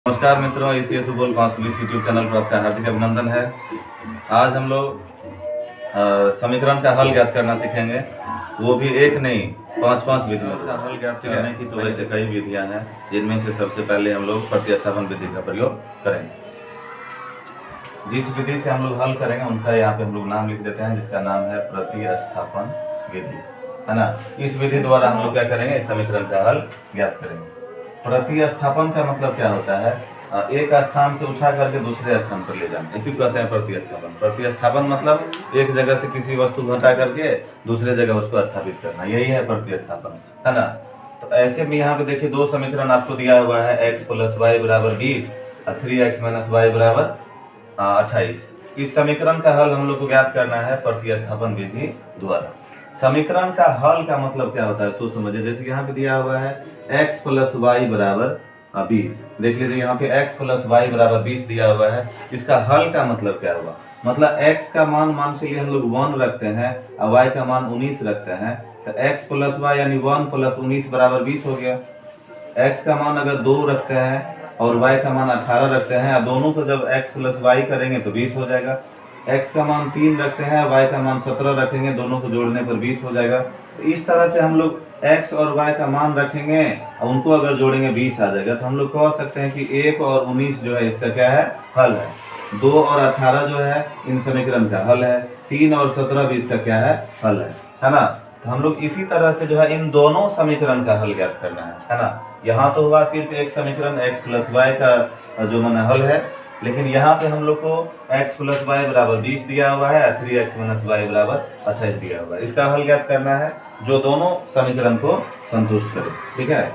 नमस्कार मित्रों, इसी सुबोल काउंसलिस यूट्यूब चैनल पर आपका हार्दिक अभिनंदन है। आज हम लोग समीकरण का हल ज्ञात करना सीखेंगे, वो भी एक नहीं 5 विधियों का हल ज्ञात करने की। तो वैसे कई विधियां हैं, जिनमें से सबसे पहले हम लोग प्रतिस्थापन विधि का प्रयोग करेंगे। जिस विधि से हम लोग हल करेंगे उनका यहाँ पे हम लोग नाम लिख देते हैं, जिसका नाम है प्रतिस्थापन विधि, है ना। इस विधि द्वारा हम लोग क्या करेंगे, समीकरण का हल ज्ञात करेंगे। प्रतिस्थापन का मतलब क्या होता है, एक स्थान से उठा करके दूसरे स्थान पर ले जाना, इसी को कहते हैं प्रतिस्थापन। प्रतिस्थापन मतलब एक जगह से किसी वस्तु को हटा करके दूसरे जगह उसको स्थापित करना, यही है प्रतिस्थापन, है ना। तो ऐसे में यहाँ पे देखिए दो समीकरण आपको दिया हुआ है, x + y = 20 और 3x - y = 28। इस समीकरण का हल हम लोग को ज्ञात करना है प्रतिस्थापन विधि द्वारा। समीकरण का हल का मतलब क्या होता है, सोच समझिए। जैसे यहाँ पे दिया हुआ है x + y = 20। देख लीजिए यहाँ पे x + y = 20 दिया हुआ है। इसका हल का मतलब क्या हुआ, मतलब x का मान से हम लोग 1 रखते हैं और y का मान 19 रखते हैं, तो x + y यानी 1 + 19 = 20 हो गया। x का मान अगर 2 रखते हैं और y का मान 18 रखते हैं, दोनों को जब x + y करेंगे तो 20 हो जाएगा। x का मान 3 रखते हैं, y का मान 17 रखेंगे, दोनों को जोड़ने पर 20 हो जाएगा। तो इस तरह से हम लोग x और y का मान रखेंगे और उनको अगर जोड़ेंगे 20 आ जाएगा। तो हम लोग कह सकते हैं कि 1 और 19 जो है इसका क्या है, हल है। 2 और 18 जो है इन समीकरण का हल है। 3 और 17 भी इसका क्या है, हल है ना। तो हम लोग इसी तरह से जो है इन दोनों समीकरण का हल ज्ञात करना है ना। यहाँ तो हुआ सिर्फ एक समीकरण x + y का जो माने हल है, लेकिन यहाँ पे हम लोग को x + y = 20 दिया हुआ है, 3x - y = 28 दिया हुआ है। इसका हल ज्ञात करना है जो दोनों समीकरण को संतुष्ट करे, ठीक है।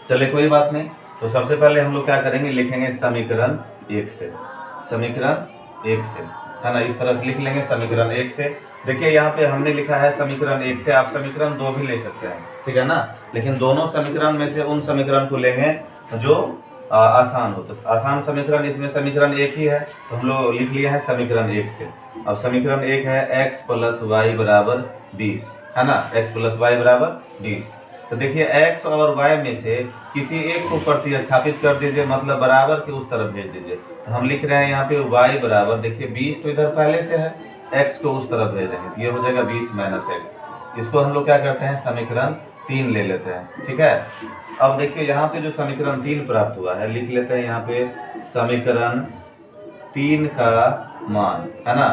चलिए कोई बात नहीं। तो सबसे पहले हम लोग क्या करेंगे, लिखेंगे समीकरण 1 से, समीकरण 1 से, है ना। इस तरह से लिख लेंगे समीकरण 1 से। देखिए यहाँ पे हमने लिखा है समीकरण 1 से, आप समीकरण 2 भी ले सकते हैं, ठीक है ना। लेकिन दोनों समीकरण में से उन समीकरण को लेंगे जो आसान हो। तो आसान समीकरण इसमें समीकरण 1 ही है, तो हम लोग लिख लिए हैं समीकरण 1 से। अब समीकरण 1 है x + y = 20, है ना। x + y = 20। तो देखिए x और y में से किसी एक को प्रतिस्थापित कर दीजिए, मतलब बराबर के उस तरफ भेज दीजिए। तो हम लिख रहे हैं यहाँ पे y बराबर, देखिए 20 तो इधर पहले से है, x को उस तरफ भेज देंगे तो ये हो जाएगा 20 - x। इसको हम लोग क्या करते हैं, समीकरण 3 ले लेते हैं, ठीक है। अब देखिए यहाँ पे जो समीकरण 3 प्राप्त हुआ है, लिख लेते हैं यहाँ पे समीकरण 3 का मान, है ना।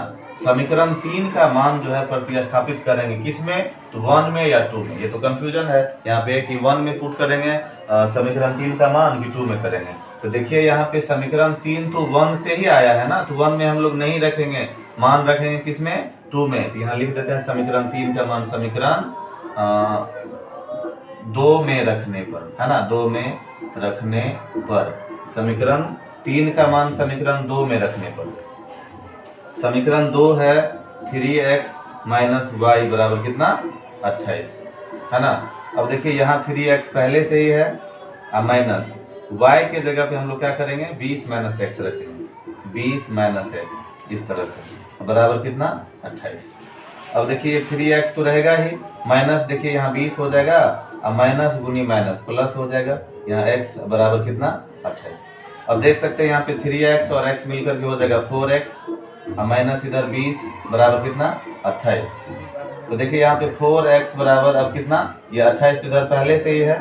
समीकरण 3 का मान जो है प्रतिस्थापित करेंगे किसमें, तो 1 में या 2 में। ये तो कंफ्यूजन है यहाँ पे कि 1 में पुट करेंगे समीकरण 3 का मान कि 2 में करेंगे। तो देखिए यहाँ पे समीकरण 3 तो 1 से ही आया है ना, तो 1 में हम लोग नहीं रखेंगे, मान रखेंगे किसमें, 2 में। तो यहाँ लिख देते हैं समीकरण 3 का मान समीकरण 2 में रखने पर, है ना, 2 में रखने पर। समीकरण 3 का मान समीकरण 2 में रखने पर, समीकरण 2 है 3x - y = कितना, 28, है ना। अब देखिए यहाँ 3x पहले से ही है और माइनस y के जगह पे हम लोग क्या करेंगे, 20 - x रखेंगे, 20 - x इस तरह से बराबर कितना, 28। अब देखिए 3x तो रहेगा ही, माइनस देखिए यहाँ 20 हो जाएगा और माइनस गुनी माइनस प्लस हो जाएगा, यहाँ x बराबर कितना, 28। अब देख सकते हैं यहाँ पे 3x और x मिलकर के हो जाएगा 4x और माइनस इधर 20 बराबर कितना, 28। तो देखिए यहाँ पे 4x बराबर अब कितना, ये 28 तो इधर पहले से ही है,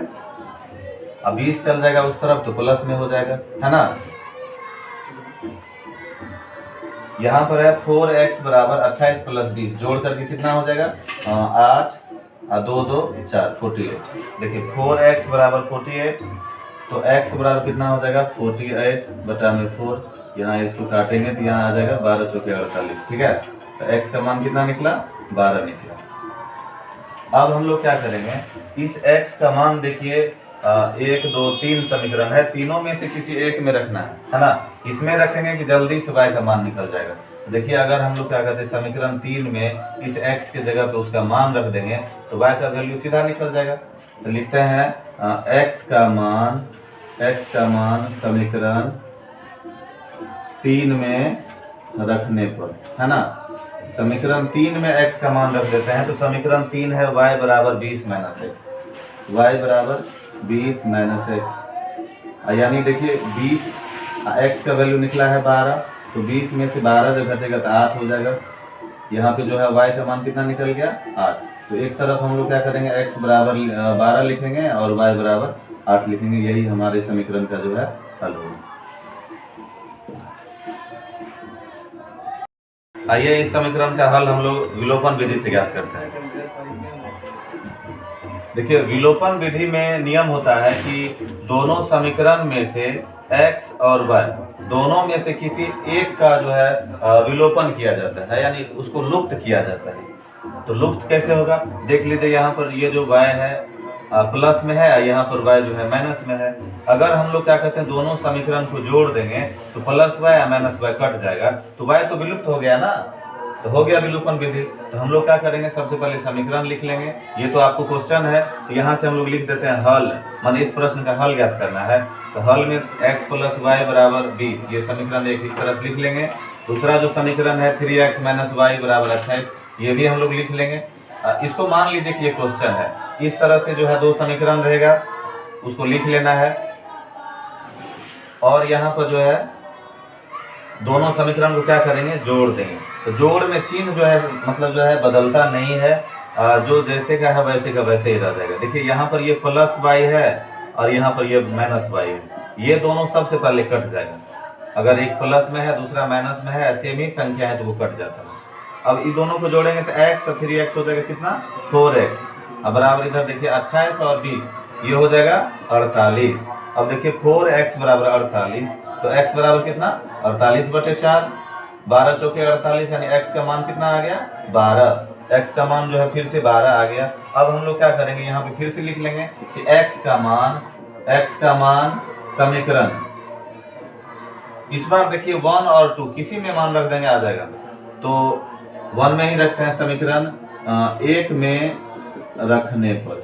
अब 20 चल जाएगा उस तरफ तो प्लस में हो जाएगा, है ना। यहाँ पर है 4x = 28 + 20 जोड़ करके कितना हो जाएगा, 8 और 2 2 4 48। देखिए 4x = 48, तो x बराबर कितना हो जाएगा, 48/4। यहाँ इसको काटेंगे तो यहाँ आ जाएगा 12 × 4 = 48, ठीक है। तो x का मान कितना निकला, 12 निकला। अब हम लोग क्या करेंगे, इस x का मान देखिए 1 2 3 समीकरण है, तीनों में से किसी एक में रखना है ना। इसमें रखेंगे कि जल्दी से y का मान निकल जाएगा। देखिए अगर हम लोग क्या कहते हैं, समीकरण 3 में इस x के जगह पे उसका मान रख देंगे तो y का वैल्यू सीधा निकल जाएगा। तो लिखते हैं x का मान समीकरण 3 में रखने पर, है ना। समीकरण 3 में x का मान रख देते हैं, तो समीकरण 3 है y = 20 - x, y = 20 - x। यानी देखिए 20, x का वैल्यू निकला है 12, तो 20 में से 12 जब घटेगा तो 8 हो जाएगा। यहाँ पे जो है y का मान कितना निकल गया 8। तो एक तरफ हम लोग क्या करेंगे, x बराबर 12 लिखेंगे और y बराबर 8 लिखेंगे। यही हमारे समीकरण का जो है हल होगा। आइए इस समीकरण का हल हम लोग विलोपन विधि से ज्ञात करते हैं। देखिए विलोपन विधि में नियम होता है कि दोनों समीकरण में से x और y दोनों में से किसी एक का जो है विलोपन किया जाता है, यानी उसको लुप्त किया जाता है। तो लुप्त कैसे होगा, देख लीजिए यहाँ पर ये जो y है प्लस में है, यहाँ पर y जो है माइनस में है। अगर हम लोग क्या कहते हैं दोनों समीकरण को जोड़ देंगे तो प्लस y या माइनस y कट जाएगा, तो y तो विलुप्त हो गया ना, तो हो गया विलोपन विधि। तो हम लोग क्या करेंगे, सबसे पहले समीकरण लिख लेंगे। ये तो आपको क्वेश्चन है, तो यहाँ से हम लोग लिख देते हैं हल, माने इस प्रश्न का हल ज्ञात करना है। तो हल में x प्लस वाई बराबर 20, ये समीकरण एक इस तरह से लिख लेंगे। दूसरा जो समीकरण है 3x माइनस वाई बराबर 28, ये भी हम लोग लिख लेंगे। इसको मान लीजिए कि ये क्वेश्चन है, इस तरह से जो है दो समीकरण रहेगा, उसको लिख लेना है। और यहाँ पर जो है दोनों समीकरण को क्या करेंगे, जोड़ देंगे। तो जोड़ में चिन्ह जो है मतलब जो है बदलता नहीं है, जो जैसे का है वैसे का वैसे ही रह जाएगा। देखिए यहाँ पर ये प्लस वाई है और यहाँ पर ये माइनस वाई है, ये दोनों सबसे पहले कट जाएगा। अगर एक प्लस में है दूसरा माइनस में है, सेम ही संख्या है तो वो कट जाता है। अब इन दोनों को जोड़ेंगे तो x और 3x हो जाएगा कितना, 4x। अब बराबर इधर देखिए 28 और 20, ये हो जाएगा 48। अब देखिए 4x बराबर 48, तो x बराबर कितना 48/4, 12 चौके 48, यानी x का मान कितना आ गया 12। x का मान जो है फिर से 12 आ गया। अब हम लोग क्या करेंगे, यहाँ पे फिर से लिख लेंगे कि x का मान समीकरण, इस बार देखिए 1 और 2 किसी में मान रख देंगे आ जाएगा। तो 1 में ही रखते हैं समीकरण 1 में रखने पर,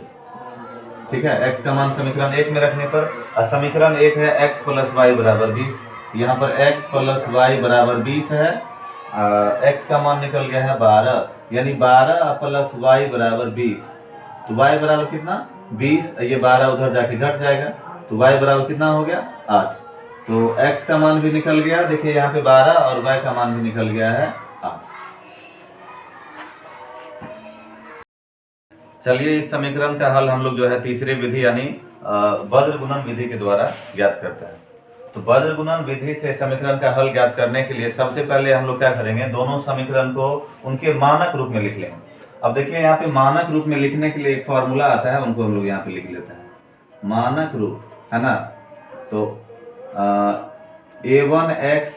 ठीक है। x का मान समीकरण 1 में रखने पर, समीकरण 1 है x प्लस वाई बराबर 20, यहाँ पर x प्लस वाई बराबर 20 है। x का मान निकल गया है 12, यानी 12 प्लस वाई बराबर 20। तो y बराबर कितना 20, ये 12 उधर जाके घट जाएगा, तो y बराबर कितना हो गया 8। तो x का मान भी निकल गया, देखिए यहाँ पे 12 और y का मान भी निकल गया है 8। चलिए इस समीकरण का हल हम लोग जो है तीसरी विधि यानी वज्र गुणन विधि के द्वारा ज्ञात करते हैं। तो वज्र गुणन विधि से समीकरण का हल ज्ञात करने के लिए सबसे पहले हम लोग क्या करेंगे, दोनों समीकरण को उनके मानक रूप में लिख लेंगे। अब देखिए यहाँ पे मानक रूप में लिखने के लिए एक फॉर्मूला आता है, उनको हम लोग यहाँ पे लिख लेते हैं। मानक रूप है ना, तो a1x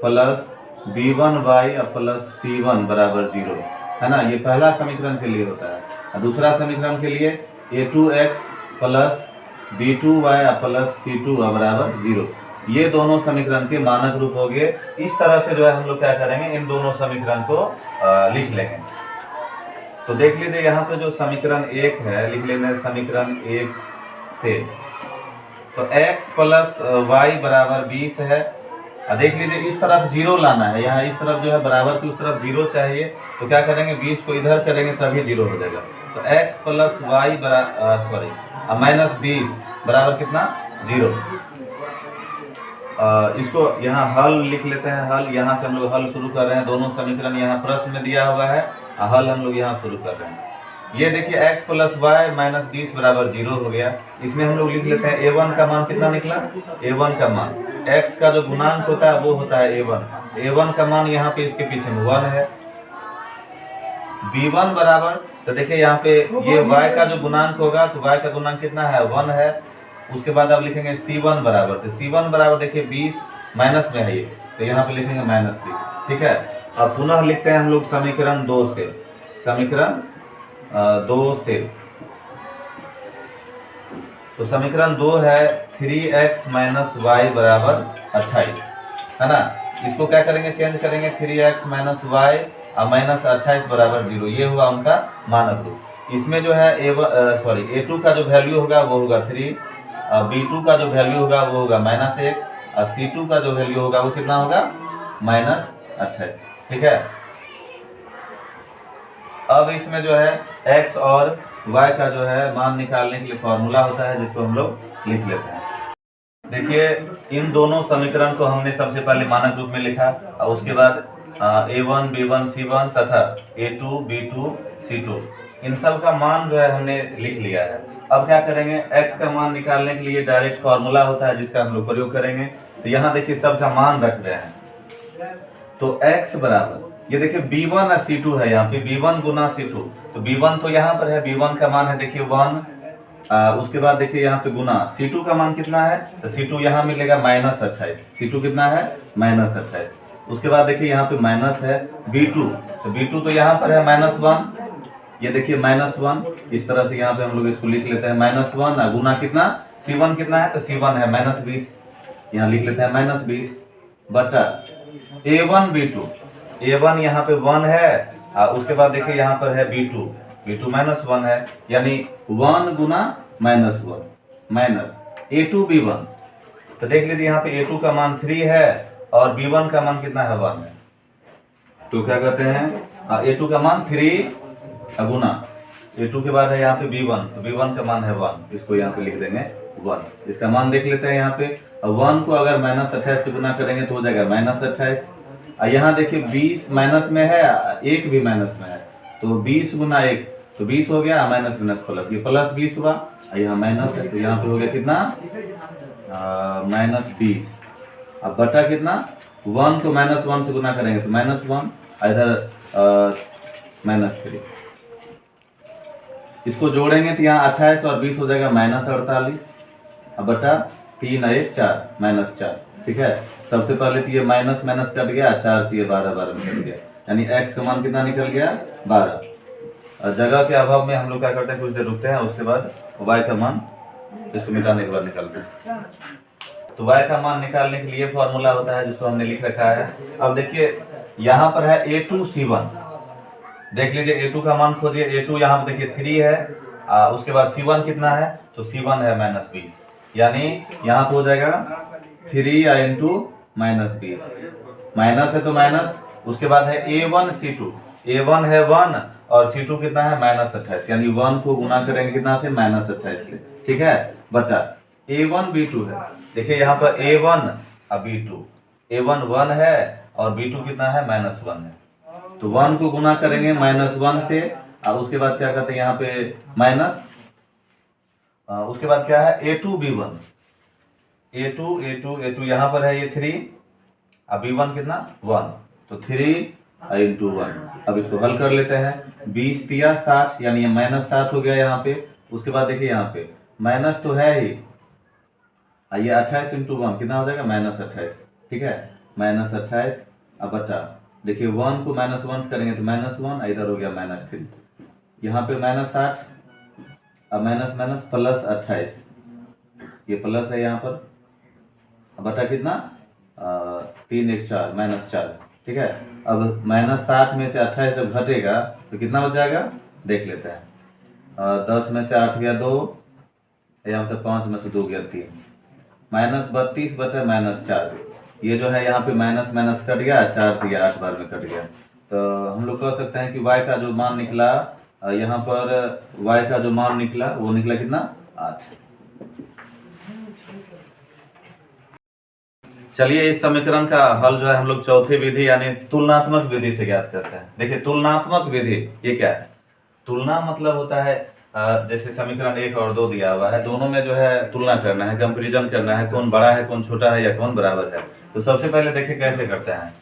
plus b1y plus c1 बराबर 0 है ना, ये पहला समीकरण के लिए होता है। और दूसरा समीकरण के लिए a2x plus b2y plus c2 बराबर 0, ये दोनों समीकरण के मानक रूप हो गए। इस तरह से जो है हम लोग क्या करेंगे, इन दोनों समीकरण को लिख लेंगे। तो देख लीजिए यहाँ पे जो समीकरण 1 है, लिख लेंगे समीकरण 1 से, तो x प्लस वाई बराबर 20 है। देख लीजिए इस तरफ 0 लाना है, यहाँ इस तरफ जो है बराबर की उस तरफ 0 चाहिए, तो क्या करेंगे 20 को इधर करेंगे तभी 0 हो जाएगा। तो x प्लस वाई माइनस 20 बराबर कितना 0। इसको यहाँ हल लिख लेते हैं। हल यहाँ से हम लोग हल शुरू कर रहे हैं, दोनों समीकरण यहाँ प्रश्न में दिया हुआ है, हल हम लोग यहाँ शुरू कर रहे हैं। ये देखिए x प्लस वाई माइनस 20 बराबर 0 हो गया। इसमें हम लोग लिख लेते हैं a1 का मान कितना निकला, a1 का मान, x का जो गुणांक होता है वो होता है a1, a1 का मान यहाँ पे इसके पीछे में 1 है। b1 बराबर, तो देखिए यहाँ पे ये y का जो गुणांक होगा, तो y का गुणांक कितना है 1 है। उसके बाद आप लिखेंगे c1 बराबर, तो c1 बराबर देखिए 20 माइनस में है ये, तो यहाँ पे लिखेंगे माइनस 20, ठीक है। अब पुनः लिखते हैं हम लोग समीकरण 2 से, समीकरण 2 से, तो समीकरण 2 है 3x माइनस वाई बराबर 28 है ना। इसको क्या करेंगे, चेंज करेंगे, 3x माइनस वाई माइनस 28 बराबर 0, ये हुआ उनका मानक रूप। इसमें जो है a2 का जो वैल्यू होगा वो होगा 3, b2 का जो वैल्यू होगा वो होगा -1, और c2 का जो वैल्यू होगा वो कितना होगा -28, ठीक है। अब इसमें जो है x और y का जो है मान निकालने के लिए फॉर्मूला होता है, जिसको हम लोग लिख लेते हैं। देखिए इन दोनों समीकरण को हमने सबसे पहले मानक रूप में लिखा और उसके बाद A1 B1 C1 तथा A2 B2 C2 इन सब का मान जो है हमने लिख लिया है। अब क्या करेंगे, x का मान निकालने के लिए डायरेक्ट फॉर्मूला होता है जिसका हम लोग प्रयोग करेंगे। तो यहाँ देखिए सबका मान रख रहे हैं, तो x बराबर ये देखिए B1 और C2 है, यहाँ पे B1 गुना C2, तो B1 तो यहाँ पर है, B1 का मान है देखिए 1, उसके बाद देखिए यहाँ पे गुना C2 का मान कितना है, तो C2 यहाँ मिलेगा -28, C2 कितना है -28। उसके बाद देखिए यहाँ पे माइनस है B2, तो B2 तो यहाँ पर है -1, ये देखिए -1, इस तरह से यहाँ पे हम लोग इसको लिख लेते हैं -1 गुना कितना C1 कितना है, तो C1 है -20, यहाँ लिख लेते हैं -20 बटा A1 B2, A1 यहाँ पे 1 है, उसके बाद देखिए यहाँ पर है B2 -1 है, यानी 1 गुना -1 माइनस A2 B1। तो देख लीजिए यहाँ पे A2 का मान 3 है और B1 का मान कितना है 1 है, तो क्या कहते हैं A2 का मान 3 गुना A2 के बाद है यहाँ पे B1, तो B1 का मान है 1, इसको यहाँ पे लिख देंगे 1। इसका मान देख लेते हैं यहाँ पे, 1 को अगर -28 से गुना करेंगे तो हो जाएगा -28, यहाँ देखिए 20 माइनस में है, 1 भी माइनस में है, तो 20 गुना 1 तो 20 हो गया, माइनस माइनस प्लस, ये प्लस 20 हुआ, यहाँ माइनस है, तो यहाँ पे हो गया कितना -20। अब बचा कितना 1 को -1 से गुना करेंगे तो -1, इधर -3, इसको जोड़ेंगे तो यहाँ 28 और 20 हो जाएगा -48, अब बटा 3 और 1 4 -4, ठीक है। सबसे पहले तो ये माइनस माइनस कट गया, 4 से ये 12 12 में कट गया, यानी x का मान कितना निकल गया 12। और जगह के अभाव में हम लोग क्या करते हैं, कुछ देर रुकते हैं, उसके बाद y का मान इसको मिटाने के बाद निकालते हैं। तो y का मान निकालने के लिए फॉर्मूला होता है जिसको हमने लिख रखा है। अब देखिए यहाँ पर है A2 C1, देख लीजिए A2 का मान खोजिए, A2 यहाँ पर देखिए 3 है, उसके बाद C1 कितना है, तो C1 है -20, यानी यहाँ पे हो जाएगा 3 इंटू -20, माइनस है तो माइनस, उसके बाद है A1 C2, A1 है 1 और C2 कितना है -28, यानी 1 को गुना करेंगे कितना से -28 से, ठीक है, बटा A1 B2 है, देखिए यहाँ पर A1 और B2, A1 1 है और B2 कितना है -1 है, तो 1 को गुना करेंगे -1 से, और उसके बाद क्या करते हैं यहाँ पे माइनस, उसके बाद क्या है A2 B1, A2 यहाँ पर है ये 3, अब B1 कितना 1, तो 3 इंटू 1। अब इसको हल कर लेते हैं, 20 तिया 60, यानी ये -60 हो गया यहाँ पे। उसके बाद देखिए यहाँ पे माइनस तो है ही, ये 28 इंटू 1 कितना हो जाएगा -28, ठीक है, -28। अब बचा देखिए 1 को -1 से करेंगे तो -1, इधर हो गया -3, यहाँ पे -60, अब माइनस माइनस प्लस 28, ये प्लस है यहाँ पर, अब बटा कितना 3 1 4 -4, ठीक है। अब -60 में से 28 जब घटेगा तो कितना बच जाएगा देख लेते हैं, 10 में से 8 गया 2, यहाँ से 5 में से 2 गया 3, -32 बचा -4, ये जो है यहाँ पे माइनस माइनस कट गया, 4 से 8 बार में कट गया। तो हम लोग कह सकते हैं कि y का जो मान निकला, यहाँ पर y का जो मान निकला वो निकला कितना 8। चलिए इस समीकरण का हल जो है हम लोग चौथी विधि यानी तुलनात्मक विधि से ज्ञात करते हैं। देखिए तुलनात्मक विधि ये क्या है, तुलना मतलब होता है जैसे समीकरण 1 और 2 दिया हुआ है, दोनों में जो है तुलना करना है, कंपैरिजन करना है, कौन बड़ा है कौन छोटा है या कौन बराबर है। तो सबसे पहले देखिए कैसे करते हैं,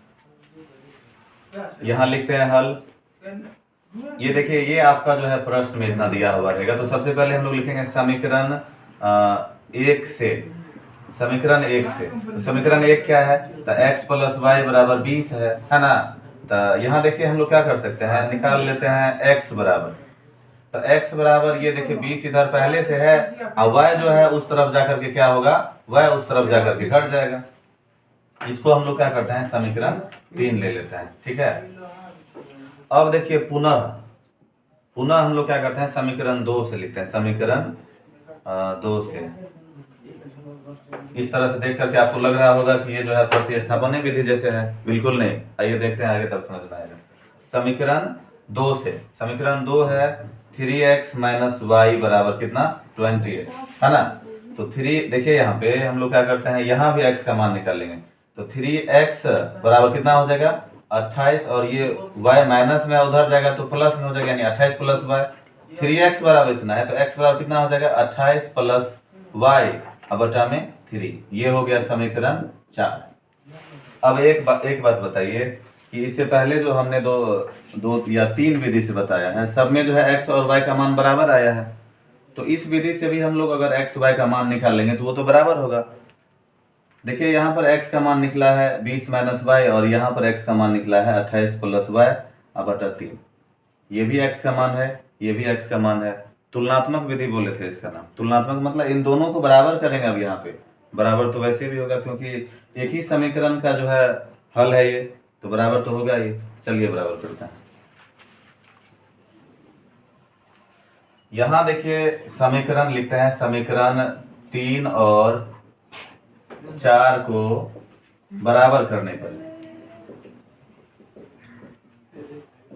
यहाँ लिखते हैं हल। ये देखिए ये आपका जो है प्रश्न में इतना दिया हुआ रहेगा। तो सबसे पहले हम लोग लिखेंगे समीकरण 1 से, समीकरण 1 से। तो समीकरण 1 क्या है, तो x + y = 20 है ना। तो यहाँ देखिए हम लोग क्या कर सकते हैं, निकाल लेते हैं x बराबर, तो x बराबर ये देखिए 20 इधर पहले से है और y जो है उस तरफ जाकर के क्या होगा, y उस तरफ जाकर के घट जाएगा। इसको हम लोग क्या करते हैं समीकरण 3 ले लेते हैं, ठीक है। अब देखिए पुनः हम लोग क्या करते हैं समीकरण 2 से लिखते हैं, समीकरण 2 से। इस तरह से देख करके आपको लग रहा होगा कि ये जो है प्रतिस्थापन विधि जैसे है, बिल्कुल नहीं। आइए देखते हैं आगे तब समझ में आएगा। समीकरण 2 से, समीकरण 2 है 3x - y = कितना 28 है ना। तो 3 देखिए यहाँ पे हम लोग क्या करते हैं, यहाँ भी x का मान निकालेंगे। तो 3x बराबर कितना हो जाएगा 28, और ये y माइनस में उधर जाएगा तो प्लस में हो जाएगा, यानी 28 प्लस y। 3x बराबर इतना है तो x बराबर कितना हो जाएगा 28 प्लस y अब बटा में 3। ये हो गया समीकरण 4। अब एक बात बताइए कि इससे पहले जो हमने दो या 3 विधि से बताया है, सब में जो है x और y का मान बराबर आया है। तो इस विधि से भी हम लोग अगर x y का मान निकाल लेंगे तो वो तो बराबर होगा। देखिए यहाँ पर x का मान निकला है 20 माइनस वाई, और यहाँ पर x का मान निकला है 28 प्लस वाई अब बटा 3। ये भी x का मान है, ये भी x का मान है। तुलनात्मक विधि बोले थे इसका नाम। तुलनात्मक मतलब इन दोनों को बराबर करेंगे। अब यहाँ पे बराबर तो वैसे भी होगा क्योंकि एक ही समीकरण का जो है हल है ये, तो बराबर तो होगा ये। चलिए बराबर करते हैं। यहाँ देखिए समीकरण लिखते हैं, समीकरण 3 और 4 को बराबर करने पर।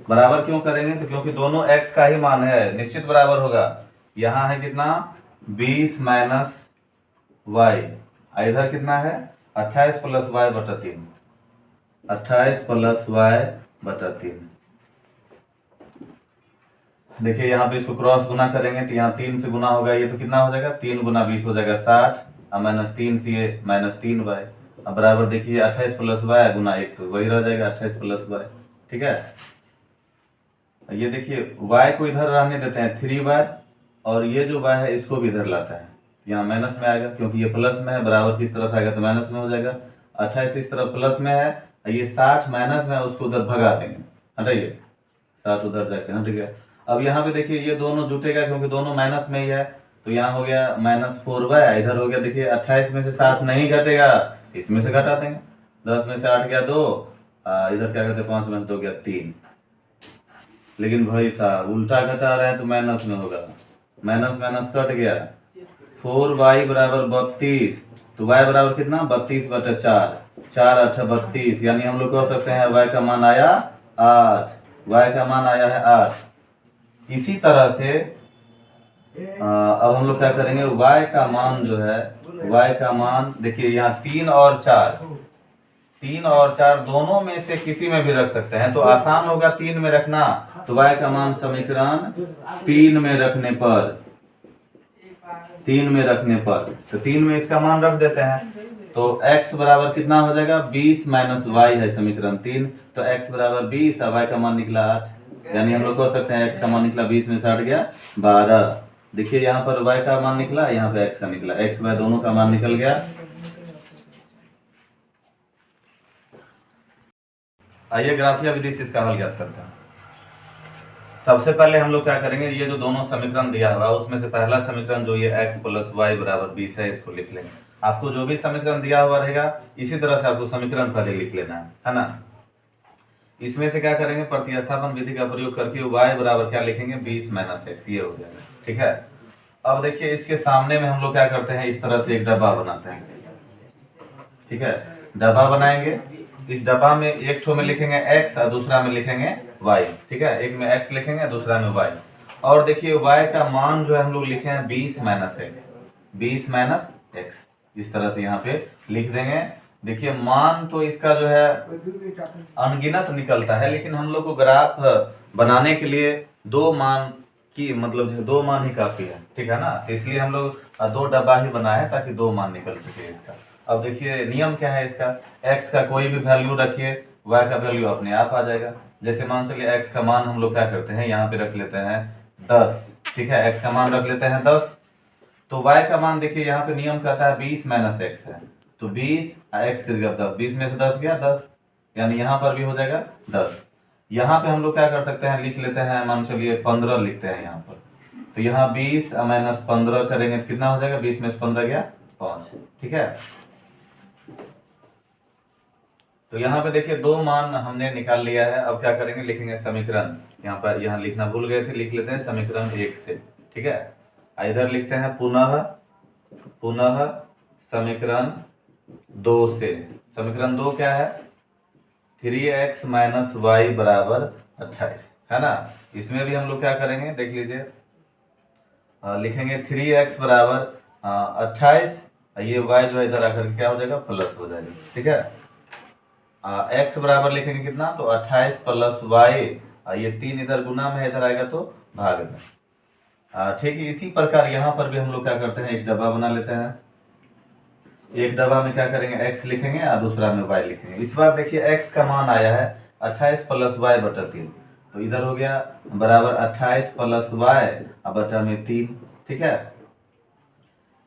बराबर क्यों करेंगे, तो क्योंकि दोनों x का ही मान है, निश्चित बराबर होगा। यहाँ है कितना 20 माइनस वाई, इधर कितना है 28 प्लस वाई बटा 3। 28 प्लस वाई बटा 3। देखिए यहाँ पे इसको क्रॉस गुना करेंगे तो यहाँ 3 से गुना होगा, ये तो कितना हो जाएगा 3 गुना 20 हो जाएगा 60, और माइनस 3 से ये माइनस 3 वाई। अब बराबर देखिए 28 प्लस वाई गुना 1 तो वही रह जाएगा 28 प्लस वाई। ठीक है, ये देखिए y को इधर रहने देते हैं 3y, और ये जो y है इसको भी इधर लाता है, यहाँ माइनस में आएगा क्योंकि ये प्लस में है, बराबर किस तरफ आएगा तो माइनस में हो जाएगा। 28 इस तरफ प्लस में है, ये 60 माइनस में है, उसको उधर भगा देंगे, हटाइए 60 उधर जाके हट गया। अब यहाँ पे देखिए ये दोनों जुटेगा क्योंकि दोनों माइनस में ही है, तो यहाँ हो गया माइनस 4y, इधर हो गया देखिए 28 में से 7 नहीं घटेगा, इसमें से घटा देंगे। 10 में से 8 गया 2, इधर क्या कहते हैं 5 में से 2 गया 3। लेकिन भाई साहब उल्टा घटा रहे हैं तो माइनस में होगा, माइनस माइनस कट गया। 4y बराबर 32, तो y बराबर कितना 32 बटा 4, 4 8 32, यानी हम लोग कह सकते हैं y का मान आया 8, y का मान आया है 8। इसी तरह से अब हम लोग क्या करेंगे, y का मान जो है, y का मान देखिए यहाँ 3 और 4 दोनों में से किसी में भी रख सकते हैं, तो आसान होगा 3 में रखना। तो y का मान समीकरण 3 में रखने पर, 3 में रखने पर, तो 3 में इसका मान रख देते हैं, तो x बराबर कितना हो जाएगा 20 माइनस वाई है समीकरण 3, तो x बराबर 20 और y का मान निकला 8, यानी हम लोग कह सकते हैं x का मान निकला 20 में से 8 गया 12। देखिए यहाँ पर y का मान निकला, यहाँ पे x का निकला, x y दोनों का मान निकल गया। आइए ग्राफिया विधि से इसका हल ज्ञात करते हैं। सबसे पहले हम लोग क्या करेंगे, ये जो दोनों समीकरण दिया हुआ है उसमें से पहला समीकरण जो ये x प्लस वाई बराबर 20 है, इसको लिख लेंगे। आपको जो भी समीकरण दिया हुआ रहेगा इसी तरह से आपको समीकरण पहले लिख लेना है ना। इसमें से क्या करेंगे, प्रतिस्थापन विधि का प्रयोग करके y बराबर क्या लिखेंगे 20 माइनस x, ये हो जाएगा। ठीक है, अब देखिए इसके सामने में हम लोग क्या करते हैं, इस तरह से एक डब्बा बनाते हैं। ठीक है, डब्बा बनाएंगे, इस डब्बा में एक ठो में लिखेंगे x और दूसरा में लिखेंगे y। ठीक है, एक में x लिखेंगे दूसरा में y। और देखिए y का मान जो है हम लोग लिखे हैं 20 माइनस x, 20 माइनस x, इस तरह से यहाँ पे लिख देंगे। देखिए मान तो इसका जो है अनगिनत निकलता है, लेकिन हम लोग को ग्राफ बनाने के लिए 2 मान की मतलब जो 2 मान ही काफी है। ठीक है ना, तो इसलिए हम लोग 2 डब्बा ही बनाए हैं ताकि 2 मान निकल सके इसका। अब देखिए नियम क्या है इसका, x का कोई भी वैल्यू रखिए, y का वैल्यू अपने आप आ जाएगा। जैसे मान चलिए x का मान हम लोग क्या करते हैं, यहाँ पे रख लेते हैं 10। ठीक है, x का मान रख लेते हैं 10, तो y का मान देखिए यहाँ पे नियम कहता है 20 माइनस x है, तो 20 x की जगह 10, 20 में से 10 गया 10, यानी यहाँ पर भी हो जाएगा 10। यहाँ पे हम लोग क्या कर सकते हैं, लिख लेते हैं, मान चलिए 15 लिखते हैं यहाँ पर, तो यहाँ 20 माइनस 15 करेंगे तो कितना हो जाएगा, 20 में से 15 गया 5। ठीक है, तो यहाँ पे देखिए 2 मान हमने निकाल लिया है। अब क्या करेंगे, लिखेंगे समीकरण, यहाँ पर यहाँ लिखना भूल गए थे, लिख लेते हैं समीकरण 1 से। ठीक है, इधर लिखते हैं पुनः समीकरण 2 से। समीकरण 2 क्या है, 3x माइनस वाई बराबर 28 है ना। इसमें भी हम लोग क्या करेंगे देख लीजिए, लिखेंगे 3x बराबर 28, ये y जो है इधर आकर के क्या हो जाएगा, प्लस हो जाएगा। ठीक है, x बराबर लिखेंगे कितना, तो 28 प्लस y, ये 3 इधर गुना में है, इधर आएगा तो भाग में। ठीक है, इसी प्रकार यहाँ पर भी हम लोग क्या करते हैं, एक डब्बा बना लेते हैं। एक डब्बा में क्या करेंगे, x लिखेंगे और दूसरा में y लिखेंगे। इस बार देखिए x का मान आया है 28 प्लस y बटा 3, तो इधर हो गया बराबर 28 प्लस y बटा में 3। ठीक है,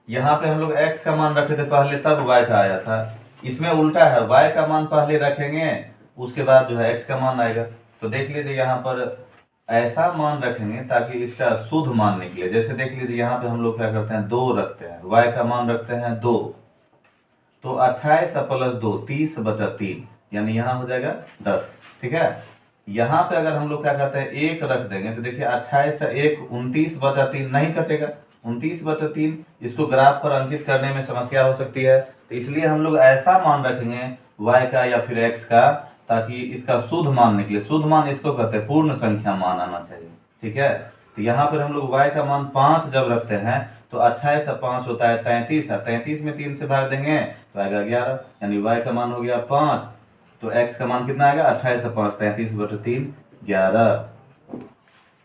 यहाँ पे हम लोग x का मान रखे थे पहले, तब y का आया था। इसमें उल्टा है, y का मान पहले रखेंगे, उसके बाद जो है x का मान आएगा। तो देख लीजिए यहाँ पर ऐसा मान रखेंगे ताकि इसका शुद्ध मान निकले। जैसे देख लीजिए यहाँ पे हम लोग क्या करते हैं, 2 रखते हैं, y का मान रखते हैं 2, तो 28 प्लस 2 30 बटा 3, यानी यहाँ हो जाएगा 10। ठीक है, यहाँ पे अगर हम लोग क्या करते हैं, 1 रख देंगे, तो देखिए 28 से 1 29 बटा 3 नहीं कटेगा, 29 बटा 3, इसको ग्राफ पर अंकित करने में समस्या हो सकती है। तो इसलिए हम लोग ऐसा मान रखेंगे y का या फिर x का, ताकि इसका शुद्ध मान निकले। शुद्ध मान इसको कहते हैं, पूर्ण संख्या मान आना चाहिए। ठीक है, तो यहाँ पर हम लोग y का मान 5 जब रखते हैं, तो 28 से 5 होता है 33, और 33 में 3 से भाग देंगे तो आएगा 11, यानी y का मान हो गया 5, तो x का मान कितना आएगा, 28 से 5 33 बटे 3 11।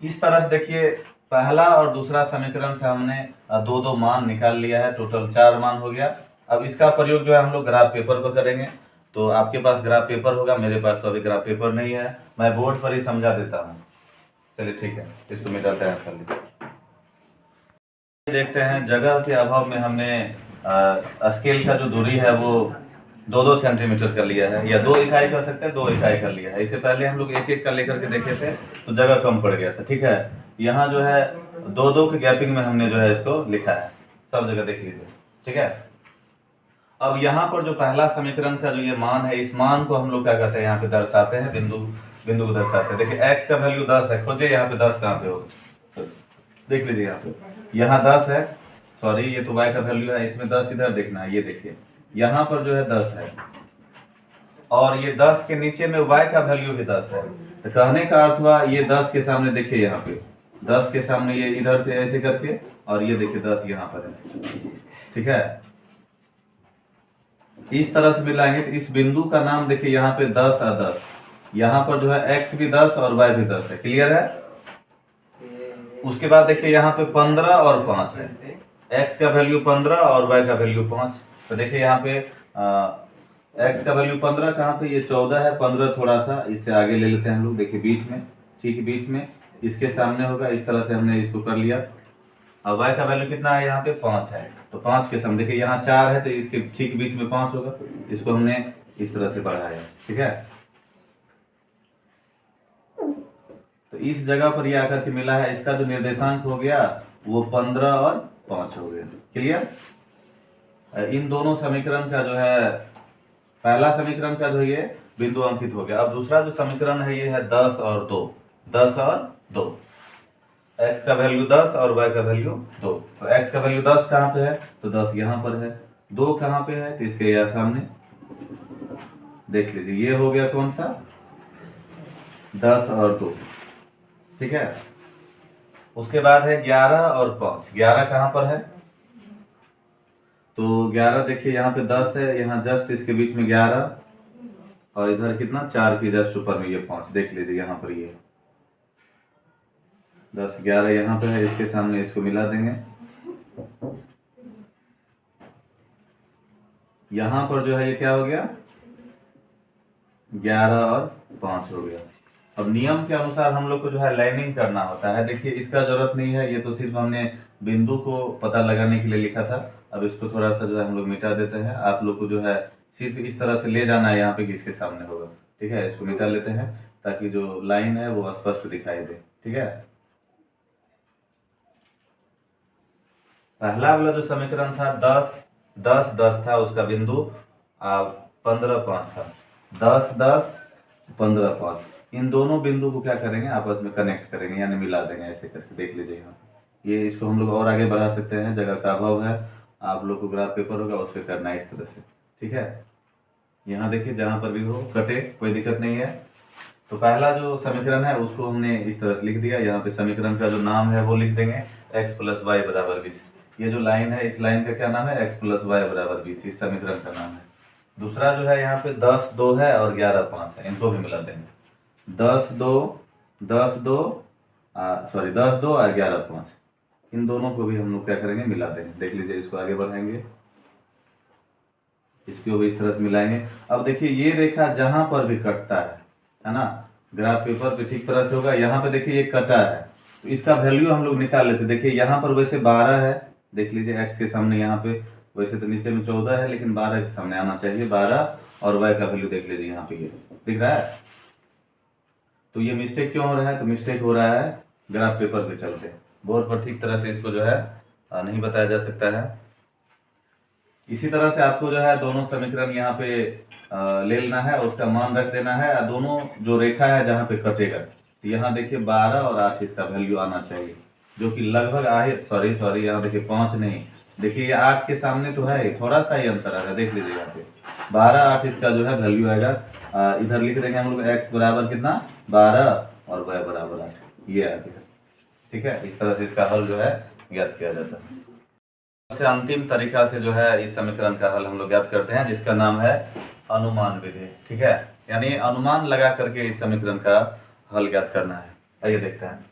इस तरह से देखिए पहला और दूसरा समीकरण से हमने दो दो मान निकाल लिया है, टोटल 4 मान हो गया। अब इसका प्रयोग जो है हम लोग ग्राफ पेपर पर करेंगे। तो आपके पास ग्राफ पेपर होगा, मेरे पास तो अभी ग्राफ पेपर नहीं है, मैं बोर्ड पर ही समझा देता हूँ। चलिए ठीक है, इसको मिटाते हैं खाली। देखते हैं, जगह के अभाव में हमने स्केल का जो दूरी है वो 2-2 सेंटीमीटर कर लिया है, या 2 इकाई कर सकते हैं, 2 इकाई कर लिया है। इससे पहले हम लोग 1-1 का लेकर के देखे थे तो जगह कम पड़ गया था। ठीक है, यहाँ जो है 2-2 के गैपिंग में हमने जो है इसको लिखा है, सब जगह देख लीजिए। ठीक है, अब यहाँ पर जो पहला समीकरण का जो ये मान है, इस मान को हम लोग क्या कहते हैं, यहाँ पे दर्शाते हैं, बिंदु को दर्शाते हैं। देखिए x का वैल्यू 10 है, खोजिए यहाँ पे 10 कहाँ पे होगा, देख लीजिए यहाँ 10 है, सॉरी ये तो y का वैल्यू है, इसमें 10 इधर देखना है। ये देखिए यहाँ पर जो है 10 है, और ये 10 के नीचे में y का वैल्यू भी 10 है। तो कहने का अर्थ हुआ, ये 10 के सामने देखिए, यहाँ पे 10 के सामने ये इधर से ऐसे करके, और ये देखिए 10 यहाँ पर है। ठीक है, इस तरह से मिलाएंगे तो इस बिंदु का नाम देखिए, यहाँ पे 10 और 10, यहाँ पर जो है x भी 10 और y भी 10 है। क्लियर है, उसके बाद देखिए यहाँ पे 15 और 5 है, x का वैल्यू 15 और y का वैल्यू 5। तो देखिए यहाँ पे x का वैल्यू 15 कहाँ पे, ये 14 है, 15 थोड़ा सा इससे आगे ले लेते हैं हम लोग, देखिए बीच में, ठीक बीच में, इसके सामने होगा। इस तरह से हमने इसको कर लिया। अब y का वैल्यू कितना है, यहाँ पे 5 है, तो 5 के सामने देखिए यहाँ 4 है, तो इसके ठीक बीच में 5 होगा, इसको हमने इस तरह से बढ़ाया। ठीक है, तो इस जगह पर ये आकर के मिला है, इसका जो निर्देशांक हो गया वो 15 और 5 हो गया। क्लियर, इन दोनों समीकरण का जो है, पहला समीकरण का जो ये बिंदु अंकित हो गया। अब दूसरा जो समीकरण है ये है 10 और 2, 10 और 2, x का वैल्यू 10 और y का वैल्यू 2। तो x का वैल्यू 10 कहाँ पे है, तो 10 यहाँ पर है, 2 कहाँ पे है, तो इसके यहाँ सामने देख लीजिए, ये हो गया कौन सा, 10 और 2। ठीक है, उसके बाद है 11 और 5। 11 कहाँ पर है, तो 11 देखिए यहाँ पे 10 है, यहाँ जस्ट इसके बीच में 11, और इधर कितना, 4 की जस्ट ऊपर में ये 5, देख लीजिए यहाँ पर ये 10 11 यहाँ पे है, इसके सामने इसको मिला देंगे। यहाँ पर जो है ये क्या हो गया, 11 और 5 हो गया। अब नियम के अनुसार हम लोग को जो है लाइनिंग करना होता है। देखिए इसका जरूरत नहीं है, ये तो सिर्फ हमने बिंदु को पता लगाने के लिए लिखा था। अब इसको थोड़ा सा जो है हम लोग मिटा देते हैं। आप लोग को जो है सिर्फ इस तरह से ले जाना है यहाँ पे कि इसके सामने होगा। ठीक है, इसको मिटा लेते हैं ताकि जो लाइन है वो स्पष्ट दिखाई दे। ठीक है, पहला वाला जो समीकरण था 10 था उसका बिंदु, 15 5 था, 10 10 15 5। इन दोनों बिंदु को क्या करेंगे, आपस में कनेक्ट करेंगे, यानी मिला देंगे ऐसे करके। देख लीजिए यहाँ ये, इसको हम लोग और आगे बढ़ा सकते हैं, जगह का अभाव है, आप लोग को ग्राफ पेपर होगा उस पर करना है इस तरह से। ठीक है, यहाँ देखिए जहाँ पर भी हो कटे, कोई दिक्कत नहीं है। तो पहला जो समीकरण है उसको हमने इस तरह से लिख दिया। यहाँ पे समीकरण का जो नाम है वो लिख देंगे x + y = 20। ये जो लाइन है, इस लाइन का क्या नाम है, x प्लस वाई बराबर 20, इस समीकरण का नाम है। दूसरा जो है यहाँ पे 10 2 है और 11 5 है, इनको भी मिला देंगे। 10 2 10 2 और 11 5, इन दोनों को भी हम लोग क्या करेंगे, मिला देंगे। देख लीजिए, इसको आगे बढ़ाएंगे, इसको भी इस तरह से मिलाएंगे। अब देखिए ये रेखा जहां पर भी कटता है ना, ग्राफ पेपर पे ठीक तरह से होगा। यहाँ पे देखिए ये कटा है, तो इसका वैल्यू हम लोग निकाल लेते। देखिए यहाँ पर वैसे 12 है, देख लीजिए x के सामने, यहाँ पे वैसे तो नीचे में 14 है, लेकिन 12 के सामने आना चाहिए 12, और y का वैल्यू देख लीजिए यहाँ पे ये दिख रहा है। तो ये मिस्टेक क्यों हो रहा है, तो मिस्टेक हो रहा है ग्राफ पेपर के चलते। बोर्ड पर ठीक तरह से इसको जो है नहीं बताया जा सकता है। इसी तरह से आपको जो है दोनों समीकरण यहाँ पे ले लेना है, उसका मान रख देना है। दोनों जो रेखा है जहाँ पे कटेगा, तो यहाँ देखिए 12 और 8 इसका वैल्यू आना चाहिए, जो कि लगभग सॉरी यहाँ देखिए 5 नहीं, देखिए ये 8 के सामने तो है, थोड़ा सा ही अंतर आ रहा है। देख लीजिए यहाँ पे 12 8 इसका जो है वैल्यू आएगा। इधर लिख देंगे हम लोग x बराबर कितना, 12 और y बराबर 8, ये आ गया। ठीक है, इस तरह से इसका हल जो है ज्ञात किया जाता है। सबसे अंतिम तरीका से जो है इस समीकरण का हल हम लोग ज्ञात करते हैं, जिसका नाम है अनुमान विधि। ठीक है, यानी अनुमान लगा करके इस समीकरण का हल ज्ञात करना है। आइए देखते हैं।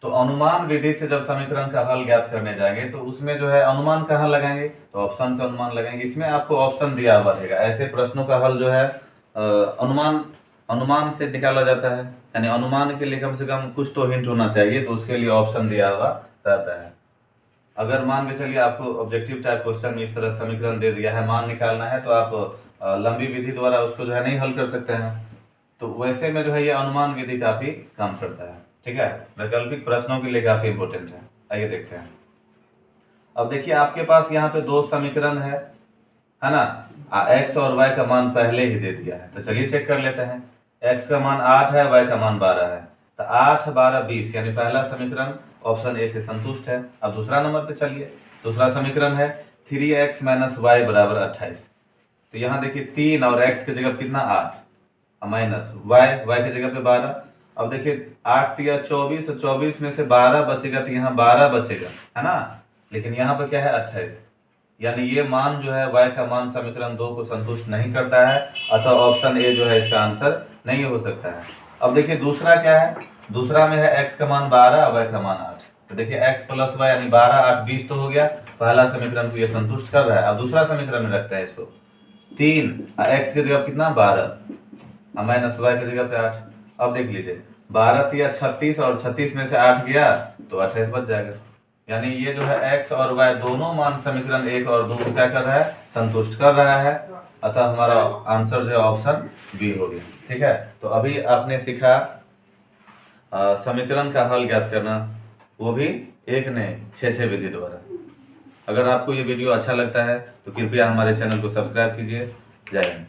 तो अनुमान विधि से जब समीकरण का हल ज्ञात करने जाएंगे, तो उसमें जो है अनुमान कहाँ लगाएंगे, तो ऑप्शन से अनुमान लगाएंगे। इसमें आपको ऑप्शन दिया हुआ रहेगा। ऐसे प्रश्नों का हल जो है अनुमान से निकाला जाता है, यानी अनुमान के लिए कम से कम कुछ तो हिंट होना चाहिए, तो उसके लिए ऑप्शन दिया हुआ रहता है। अगर मान के चलिए आपको ऑब्जेक्टिव टाइप क्वेश्चन में इस तरह समीकरण दे दिया है, मान निकालना है, तो आप लंबी विधि द्वारा उसको जो है नहीं हल कर सकते हैं। तो वैसे में जो है ये अनुमान विधि काफी काम करता है। ठीक है, वैकल्पिक प्रश्नों के लिए काफी इंपॉर्टेंट है। आइए देखते हैं। अब देखिए आपके पास यहाँ पे दो समीकरण है ना, x और y का मान पहले ही दे दिया है, तो चलिए चेक कर लेते हैं। x का मान 8 है, y का मान 12 है, तो 8 12 20, यानी पहला समीकरण ऑप्शन ए से संतुष्ट है। अब दूसरा नंबर पे चलिए, दूसरा समीकरण है 3x माइनस वाई बराबर 28। तो यहाँ देखिए 3 और x की जगह कितना 8 माइनस y की जगह पे 12। अब देखिए 8 तिया 24, 24 में से 12 बचेगा, तो यहाँ 12 बचेगा, है ना, लेकिन यहाँ पे क्या है 28, यानी ये मान जो है y का मान समीकरण 2 को संतुष्ट नहीं करता है, अतः ऑप्शन ए जो है इसका आंसर नहीं हो सकता है। अब देखिए दूसरा क्या है, दूसरा में है x का मान 12 और y का मान 8। तो देखिए x प्लस वाई यानी 12 8 20 तो हो गया, पहला समीकरण को ये संतुष्ट कर रहा है। अब दूसरा समीकरण में रखते हैं इसको, 3 x की जगह कितना 12 माइनस y की जगह पे 8। अब देख लीजिए 12 तिया 36 और 36 में से 8 गया तो 28 बच जाएगा, यानी ये जो है x और y दोनों मान समीकरण 1 और 2 को क्या कर रहा है, संतुष्ट कर रहा है, अतः हमारा आंसर जो है ऑप्शन बी हो गया। ठीक है, तो अभी आपने सीखा समीकरण का हल ज्ञात करना, वो भी एक नहीं 6 विधि द्वारा। अगर आपको ये वीडियो अच्छा लगता है तो कृपया हमारे चैनल को सब्सक्राइब कीजिए। जय हिंद।